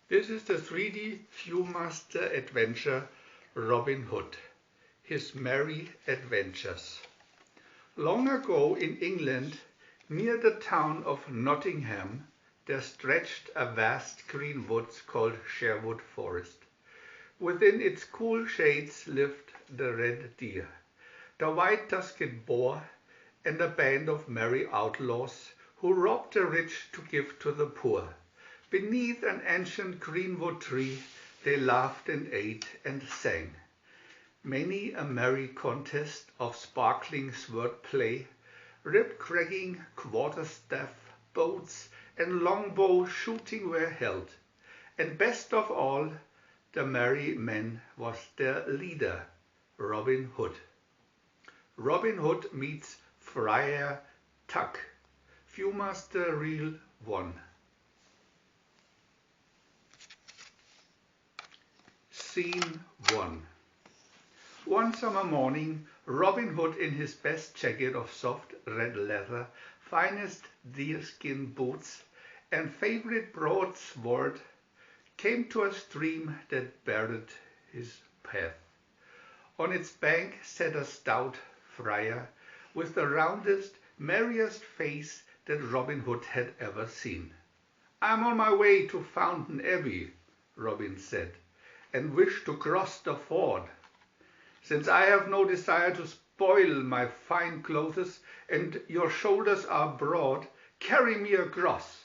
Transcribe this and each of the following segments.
This is the 3D VIEW-MASTER adventure Robin Hood, His Merry Adventures. Long ago in England, near the town of Nottingham, there stretched a vast green woods called Sherwood Forest. Within its cool shades lived the red deer, the white-tusked boar, and a band of merry outlaws who robbed the rich to give to the poor. Beneath an ancient greenwood tree they laughed and ate and sang. Many a merry contest of sparkling sword play, rib-cracking, quarterstaff, boats, and longbow shooting were held. And best of all, the merry man was their leader, Robin Hood. Robin Hood meets Friar Tuck. VIEW-MASTER Reel 1. Scene 1. One summer morning, Robin Hood, in his best jacket of soft red leather, finest deerskin boots, and favorite broadsword, came to a stream that barred his path. On its bank sat a stout friar, with the roundest, merriest face that Robin Hood had ever seen. "I'm on my way to Fountain Abbey," Robin said, "and wish to cross the ford. Since I have no desire to spoil my fine clothes, and your shoulders are broad, carry me across."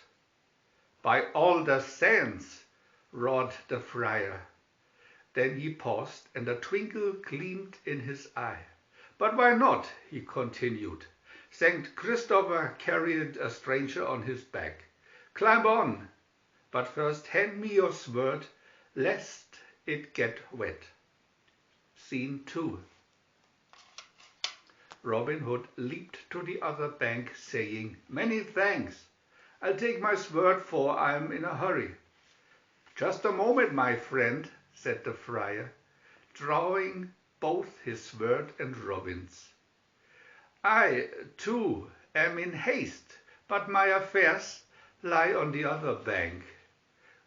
"By all the saints!" roared the friar. Then he paused, and a twinkle gleamed in his eye. "But why not?" he continued. "Saint Christopher carried a stranger on his back. Climb on, but first hand me your sword, lest it get wet." Scene 2. Robin Hood leaped to the other bank, saying, "Many thanks. I'll take my sword, for I'm in a hurry." "Just a moment, my friend," said the friar, drawing both his sword and Robin's. "I, too, am in haste, but my affairs lie on the other bank.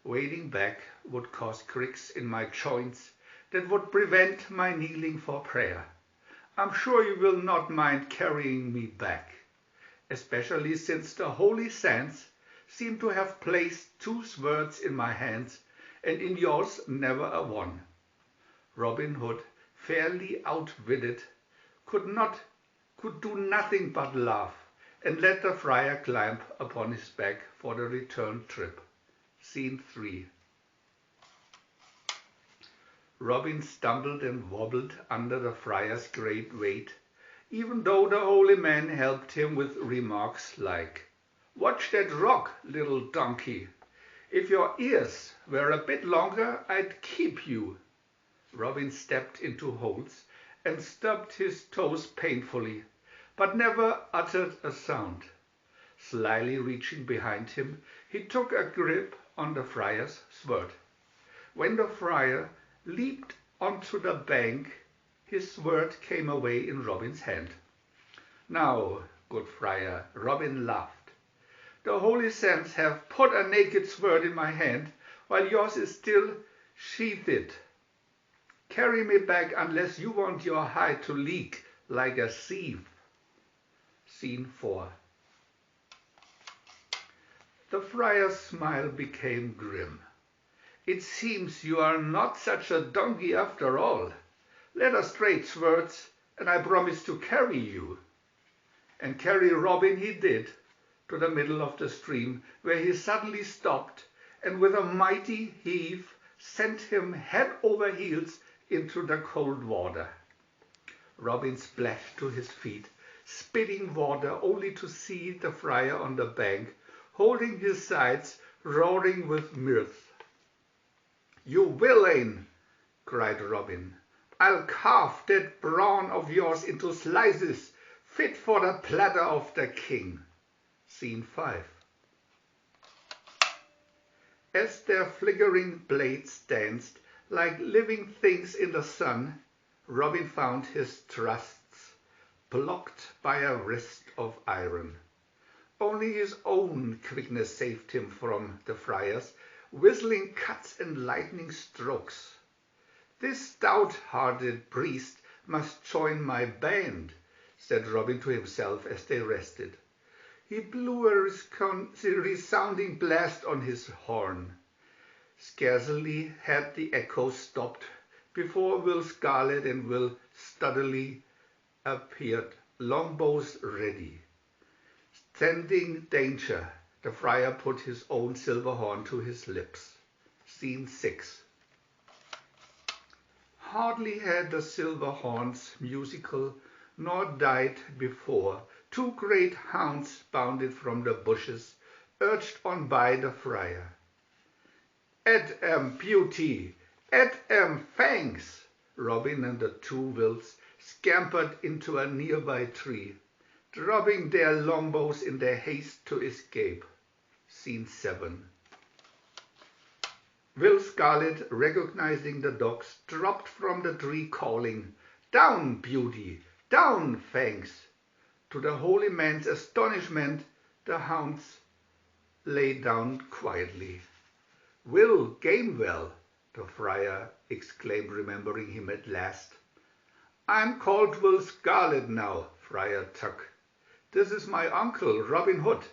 Wading back would cause cricks in my joints that would prevent my kneeling for prayer. I'm sure you will not mind carrying me back, especially since the holy saints seem to have placed 2 swords in my hands, and in yours never a one." Robin Hood, fairly outwitted, could do nothing but laugh, and let the friar climb upon his back for the return trip. Scene 3. Robin stumbled and wobbled under the friar's great weight, even though the holy man helped him with remarks like, "Watch that rock, little donkey. If your ears were a bit longer, I'd keep you." Robin stepped into holes and stubbed his toes painfully, but never uttered a sound. Slyly reaching behind him, he took a grip on the friar's sword. When the friar leaped onto the bank, his sword came away in Robin's hand. "Now, good friar," Robin laughed, "the holy saints have put a naked sword in my hand, while yours is still sheathed. Carry me back unless you want your hide to leak like a sieve." Scene 4. The friar's smile became grim. "It seems you are not such a donkey after all. Let us trade swords, and I promise to carry you." And carry Robin he did, to the middle of the stream, where he suddenly stopped, and with a mighty heave sent him head over heels into the cold water. Robin splashed to his feet, spitting water, only to see the friar on the bank, holding his sides, roaring with mirth. "You villain!" cried Robin. "I'll carve that brawn of yours into slices fit for the platter of the king." Scene 5. As their flickering blades danced like living things in the sun, Robin found his thrusts blocked by a wrist of iron. Only his own quickness saved him from the friar's, whistling cuts and lightning strokes. "This stout-hearted priest must join my band," said Robin to himself as they rested. He blew a resounding blast on his horn. Scarcely had the echoes stopped before Will Scarlet and Will Studley appeared, longbows ready. Scenting danger, the friar put his own silver horn to his lips. Scene 6. Hardly had the silver horns musical nor died before two great hounds bounded from the bushes, urged on by the friar. "At 'em, beauty! At 'em, fangs!" Robin and the two Wills scampered into a nearby tree, dropping their longbows in their haste to escape. Scene 7. Will Scarlet, recognizing the dogs, dropped from the tree calling, "Down, beauty! Down, fangs!" To the holy man's astonishment, the hounds lay down quietly. "Will Gamewell!" the friar exclaimed, remembering him at last. "I'm called Will Scarlet now, Friar Tuck. This is my uncle, Robin Hood,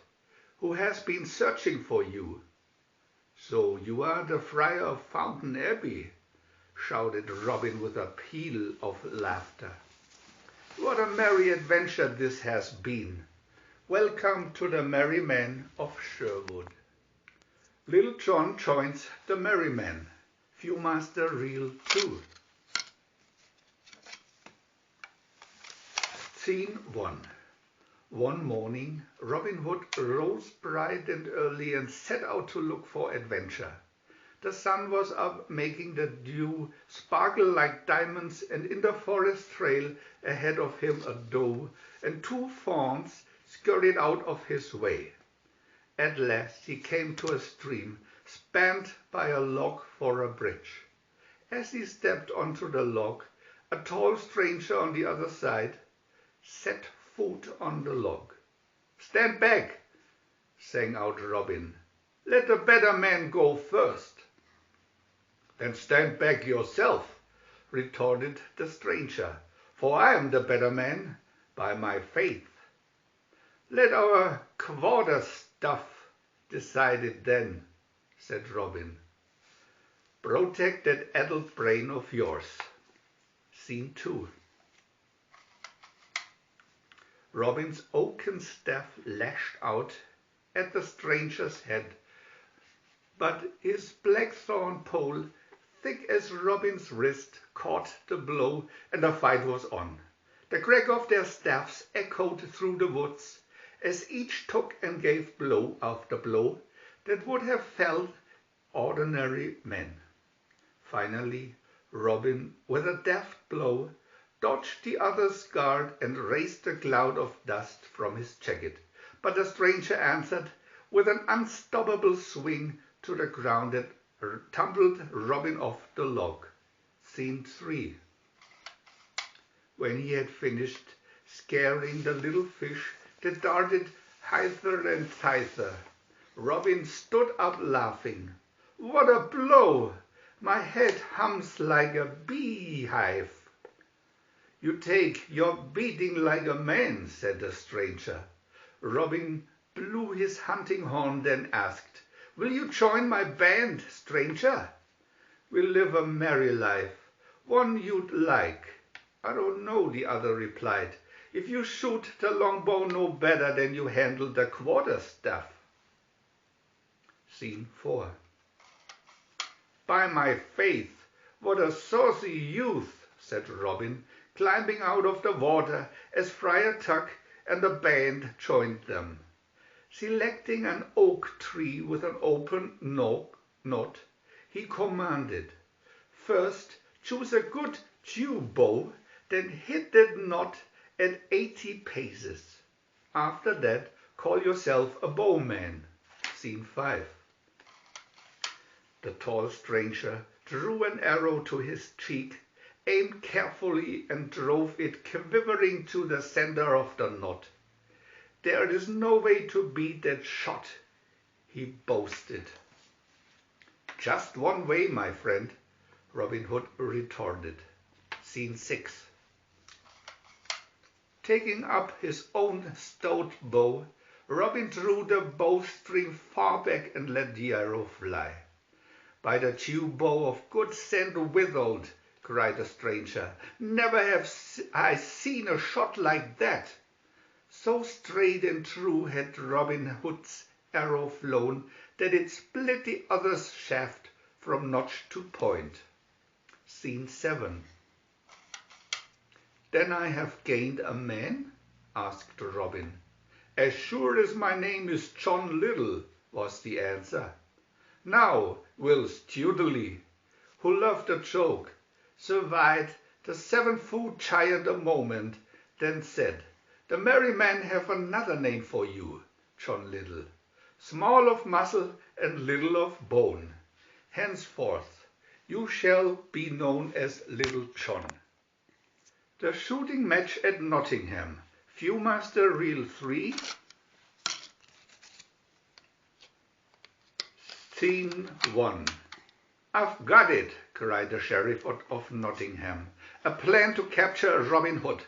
who has been searching for you." "So you are the Friar of Fountain Abbey," shouted Robin with a peal of laughter. "What a merry adventure this has been. Welcome to the merry men of Sherwood." Little John joins the merry men. VIEW-MASTER Reel 2. Scene 1. One morning, Robin Hood rose bright and early and set out to look for adventure. The sun was up, making the dew sparkle like diamonds, and in the forest trail ahead of him a doe and two fawns scurried out of his way. At last he came to a stream spanned by a log for a bridge. As he stepped onto the log, a tall stranger on the other side set foot on the log. "Stand back!" sang out Robin. "Let the better man go first." "Then stand back yourself," retorted the stranger, "for I am the better man, by my faith." "Let our quarterstaff decide it then," said Robin. "Protect that addled brain of yours." Scene 2. Robin's oaken staff lashed out at the stranger's head, but his blackthorn pole, thick as Robin's wrist, caught the blow, and the fight was on. The crack of their staffs echoed through the woods as each took and gave blow after blow that would have felled ordinary men. Finally, Robin, with a deft blow, dodged the other's guard and raised a cloud of dust from his jacket, but the stranger answered with an unstoppable swing to the ground that tumbled Robin off the log. Scene 3. When he had finished scaring the little fish that darted hither and thither, Robin stood up laughing. "What a blow! My head hums like a beehive." "You take your beating like a man," said the stranger. Robin blew his hunting horn, then asked, "Will you join my band, stranger?" "We'll live a merry life, one you'd like." "I don't know," the other replied, "if you shoot the longbow no better than you handle the quarterstaff." Scene 4. "By my faith, what a saucy youth," said Robin, climbing out of the water as Friar Tuck and the band joined them. Selecting an oak tree with an open knot, he commanded, "First choose a good dew bow, then hit that knot at 80 paces. After that, call yourself a bowman." Scene 5. The tall stranger drew an arrow to his cheek, aimed carefully, and drove it quivering to the center of the knot. "There is no way to beat that shot," he boasted. Just one way, my friend, Robin Hood retorted. Scene 6. Taking up his own stout bow, Robin drew the bowstring far back and let the arrow fly. By the true bow of good St. Withold, cried the stranger, never have I seen a shot like that. So straight and true had Robin Hood's arrow flown that it split the other's shaft from notch to point. Scene 7. Then I have gained a man? Asked Robin. As sure as my name is John Little, was the answer. Now, Will Studley, who loved a joke, surveyed the 7-foot giant a moment, then said, The merry men have another name for you, John Little, small of muscle and little of bone. Henceforth you shall be known as Little John. The shooting match at Nottingham, VIEW-MASTER Reel 3, Scene 1. I've got it, cried the sheriff of Nottingham, a plan to capture Robin Hood.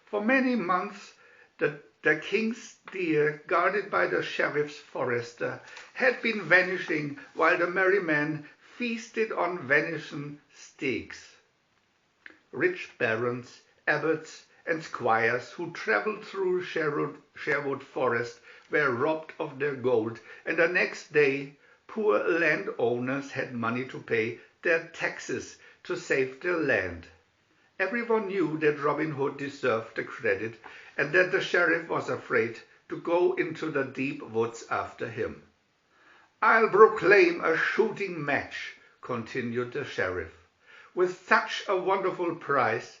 For many months the king's deer, guarded by the sheriff's forester, had been vanishing while the merry men feasted on venison steaks. Rich barons, abbots, and squires who travelled through Sherwood forest were robbed of their gold, and the next day poor landowners had money to pay their taxes to save their land. Everyone knew that Robin Hood deserved the credit, and that the sheriff was afraid to go into the deep woods after him. I'll proclaim a shooting match, continued the sheriff, with such a wonderful prize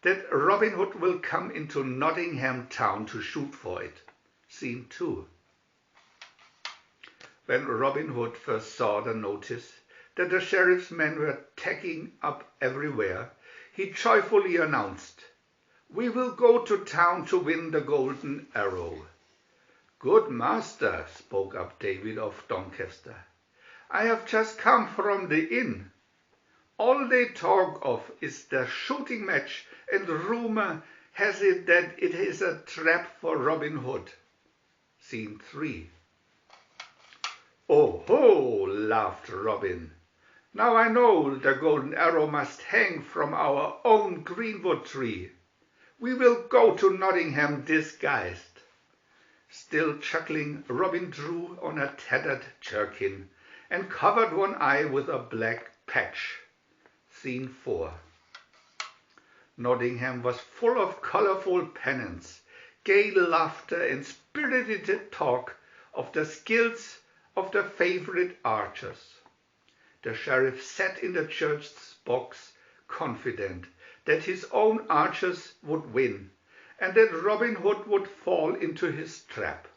that Robin Hood will come into Nottingham town to shoot for it. Scene 2. When Robin Hood first saw the notice that the sheriff's men were tacking up everywhere, he joyfully announced, We will go to town to win the golden arrow. Good master, spoke up David of Doncaster, I have just come from the inn. All they talk of is the shooting match, and rumour has it that it is a trap for Robin Hood. Scene 3. Oh ho, laughed Robin. Now I know the golden arrow must hang from our own greenwood tree. We will go to Nottingham disguised. Still chuckling, Robin drew on a tattered jerkin and covered one eye with a black patch. Scene 4. Nottingham was full of colourful pennants, gay laughter and spirited talk of the skills of the favourite archers. The sheriff sat in the church's box, confident that his own archers would win, and that Robin Hood would fall into his trap.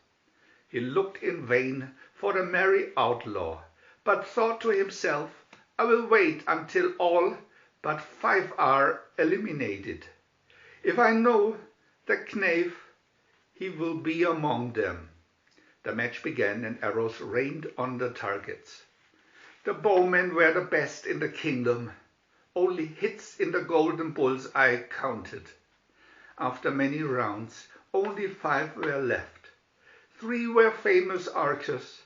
He looked in vain for the merry outlaw, but thought to himself, I will wait until all but 5 are eliminated. If I know the knave, he will be among them. The match began, and arrows rained on the targets. The bowmen were the best in the kingdom. Only hits in the golden bull's eye counted. After many rounds, only 5 were left. 3 were famous archers,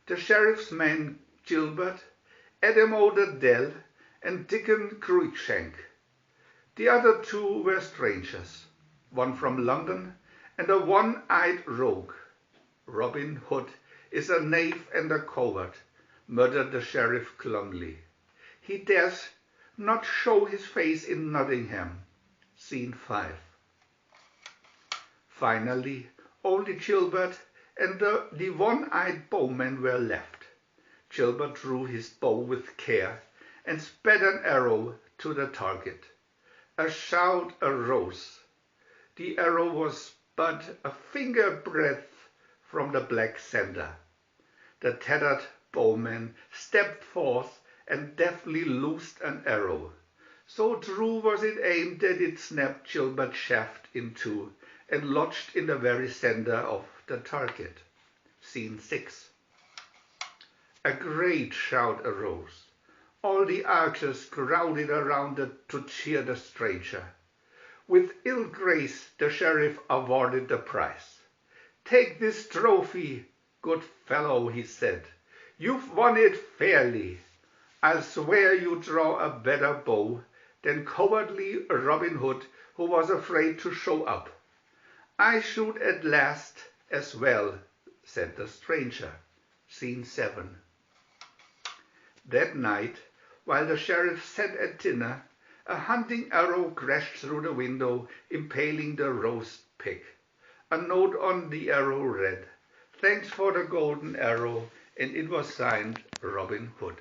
the sheriff's man Gilbert, Adam O'Dell, and Dickon Cruikshank. The other 2 were strangers, one from London and a one-eyed rogue. Robin Hood is a knave and a coward, muttered the sheriff glumly. He dares not show his face in Nottingham. Scene 5. Finally, only Gilbert and the one-eyed bowman were left. Gilbert drew his bow with care and sped an arrow to the target. A shout arose. The arrow was but a finger breadth from the black centre. The tattered bowman stepped forth and deftly loosed an arrow. So true was it aimed that it snapped Gilbert's shaft in two and lodged in the very centre of the target. Scene 6. A great shout arose. All the archers crowded around to cheer the stranger. With ill grace the sheriff awarded the prize. "Take this trophy, good fellow," he said. "You've won it fairly. I'll swear you draw a better bow than cowardly Robin Hood, who was afraid to show up." "I shoot at last as well," said the stranger. Scene 7. That night, while the sheriff sat at dinner, a hunting arrow crashed through the window, impaling the roast pig. A note on the arrow read, "Thanks for the golden arrow," and it was signed Robin Hood.